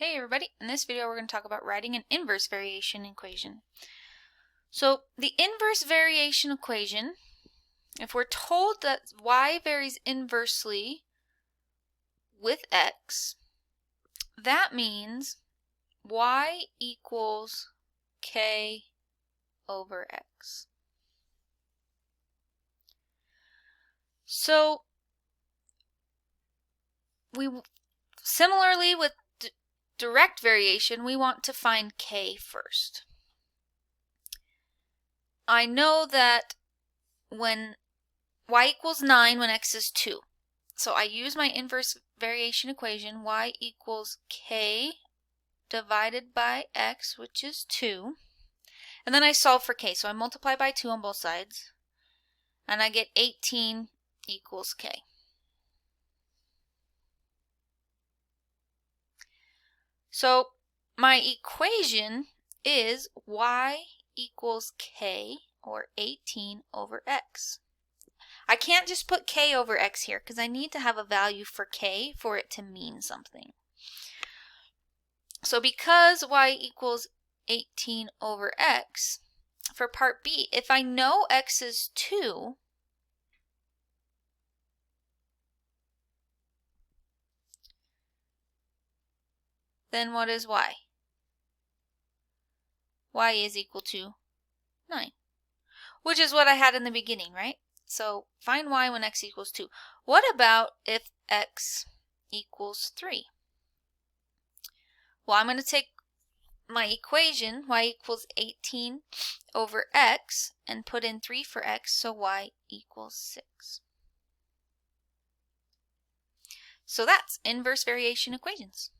Hey everybody, in this video we're going to talk about writing an inverse variation equation. So the inverse variation equation, if we're told that y varies inversely with x, that means y equals k over x. So similarly with direct variation, we want to find k first. I know that when y equals 9 when x is 2. So I use my inverse variation equation, y equals k divided by x, which is 2. And then I solve for k. So I multiply by 2 on both sides. And I get 18 equals k. So my equation is y equals k, or 18 over x. I can't just put k over x here because I need to have a value for k for it to mean something. So because y equals 18 over x, for part B, if I know x is 2, then what is y? Y is equal to 9, which is what I had in the beginning, right? So find y when x equals 2. What about if x equals 3? Well, I'm going to take my equation, y equals 18 over x, and put in 3 for x, so y equals 6. So that's inverse variation equations.